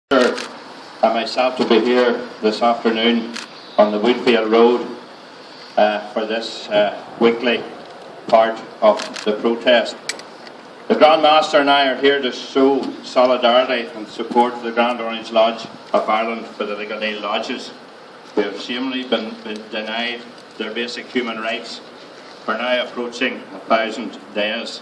and myself to be here this afternoon on the Woodfield Road for this weekly part of the protest. The Grand Master and I are here to show solidarity and support the Grand Orange Lodge of Ireland for the Ligonale Lodges who have shamefully been denied their basic human rights for now approaching 1,000 days.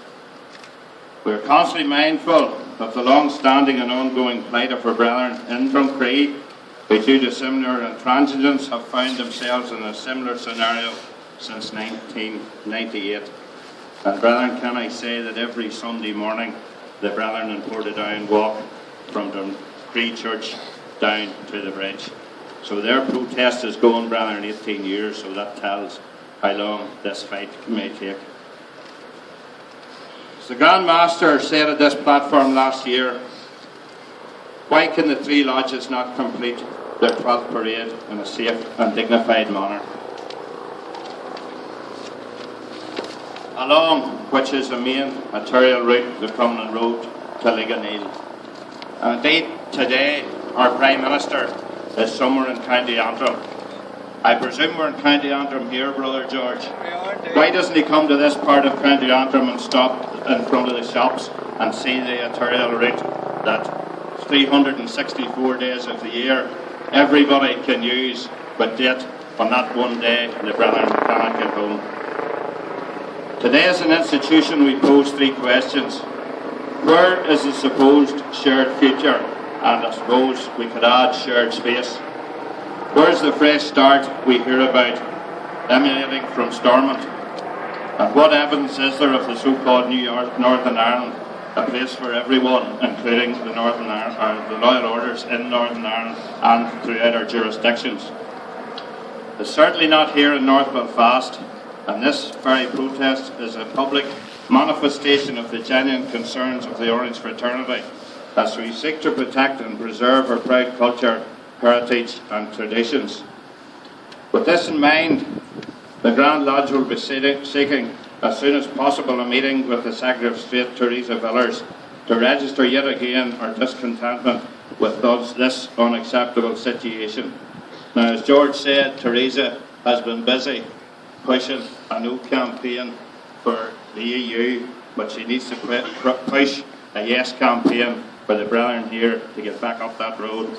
We are constantly mindful of the long-standing and ongoing plight of our brethren in Drumcree, who due to similar intransigence have found themselves in a similar scenario since 1998. And brethren, can I say that every Sunday morning the brethren in Portadown walk from Drumcree Church down to the bridge. So their protest is going, brethren, 18 years, so that tells how long this fight may take. As the Grand Master said at this platform last year, why can the three lodges not complete their 12th parade in a safe and dignified manner? Along which is the main arterial route, the Crumlin Road to Ligonale. And indeed, today our Prime Minister is somewhere in County Antrim. I presume we're in County Antrim here, Brother George. Why doesn't he come to this part of County Antrim and stop in front of the shops and see the arterial route that 364 days of the year everybody can use, but yet on that one day the brethren cannot get home? Today as an institution we pose three questions. Where is the supposed shared future? And I suppose we could add shared space. Where's the fresh start we hear about emanating from Stormont? And what evidence is there of the so-called New York, Northern Ireland, a place for everyone, including the Northern Ireland, the loyal orders in Northern Ireland and throughout our jurisdictions? It's certainly not here in North Belfast, and this very protest is a public manifestation of the genuine concerns of the Orange fraternity as we seek to protect and preserve our proud culture, heritage and traditions. With this in mind, the Grand Lodge will be seeking as soon as possible a meeting with the Secretary of State, Theresa Villiers, to register yet again our discontentment with this unacceptable situation. Now, as George said, Theresa has been busy pushing a no campaign for the EU, but she needs to push a yes campaign for the brethren here to get back up that road.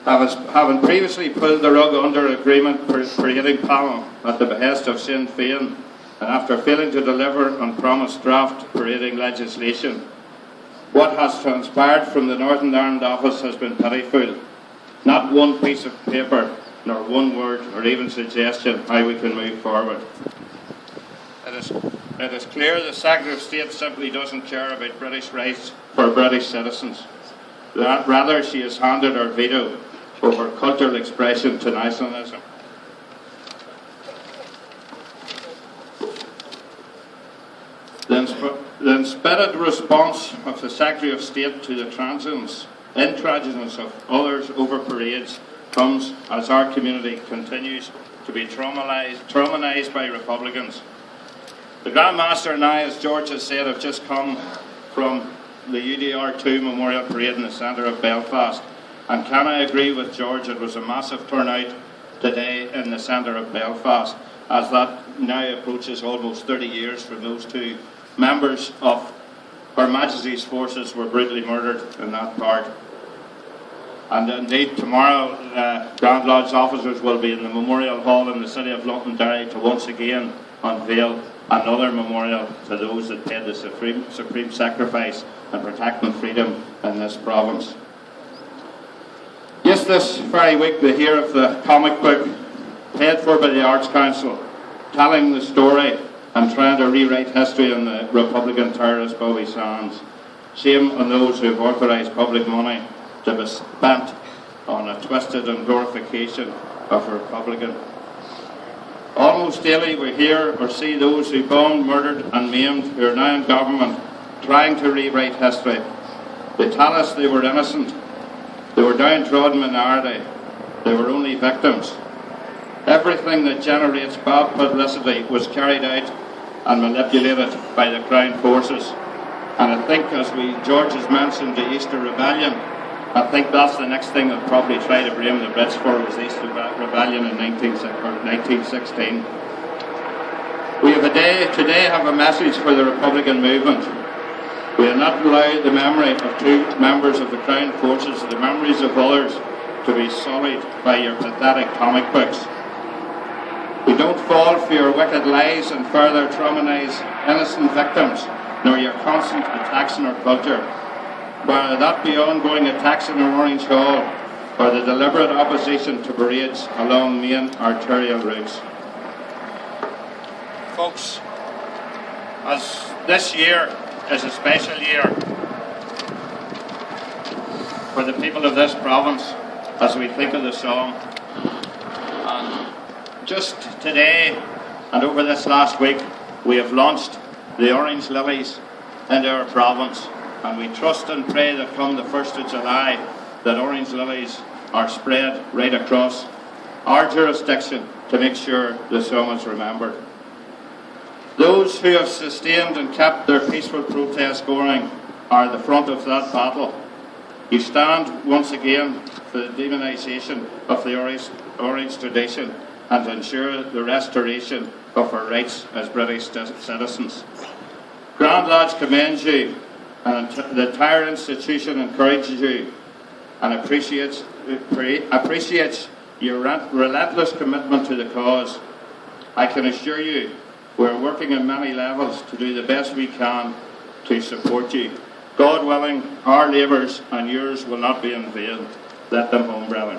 Having previously pulled the rug under agreement creating panel at the behest of Sinn Féin, and after failing to deliver on promised draft parading legislation, what has transpired from the Northern Ireland office has been pitiful. Not one piece of paper, nor one word, or even suggestion how we can move forward. It is clear the Secretary of State simply doesn't care about British rights for British citizens. Rather, she has handed her veto over cultural expression to nationalism. The inspirited response of the Secretary of State to the intransigence of others over parades comes as our community continues to be traumatised by Republicans. The Grand Master and I, as George has said, have just come from the UDR2 Memorial Parade in the centre of Belfast. And can I agree with George, it was a massive turnout today in the centre of Belfast, as that now approaches almost 30 years from those two members of Her Majesty's forces were brutally murdered in that part. And indeed tomorrow Grand Lodge officers will be in the Memorial Hall in the city of Londonderry to once again unveil another memorial to those that paid the supreme sacrifice in protecting freedom in this province. Just this very week we hear of the comic book paid for by the Arts Council telling the story and trying to rewrite history on the Republican terrorist Bobby Sands. Shame on those who have authorised public money to be spent on a twisted and glorification of a Republican. Almost daily we hear or see those who bombed, murdered and maimed who are now in government trying to rewrite history. They tell us they were innocent, they were downtrodden minority, they were only victims. Everything that generates bad publicity was carried out and manipulated by the Crown forces. And I think, as George has mentioned, the Easter Rebellion I think that's the next thing they'll probably try to blame the Brits for, was the East Rebellion in 1916. We have today have a message for the Republican movement. We will not allow the memory of 2 members of the Crown Forces, the memories of others, to be sullied by your pathetic comic books. We don't fall for your wicked lies and further traumatise innocent victims, nor your constant attacks on our culture, whether that be ongoing attacks in our Orange Hall or the deliberate opposition to parades along main arterial routes. Folks, as this year is a special year for the people of this province, as we think of the song, and just today and over this last week we have launched the Orange Lilies into our province, and we trust and pray that come the 1st of July that Orange Lilies are spread right across our jurisdiction to make sure the song is remembered. Those who have sustained and kept their peaceful protest going are the front of that battle. You stand once again for the demonisation of the Orange tradition and to ensure the restoration of our rights as British citizens. Grand Lodge commends you, and the entire institution encourages you and appreciates your relentless commitment to the cause. I can assure you we're working on many levels to do the best we can to support you. God willing, our labours and yours will not be in vain. Let them home, brethren.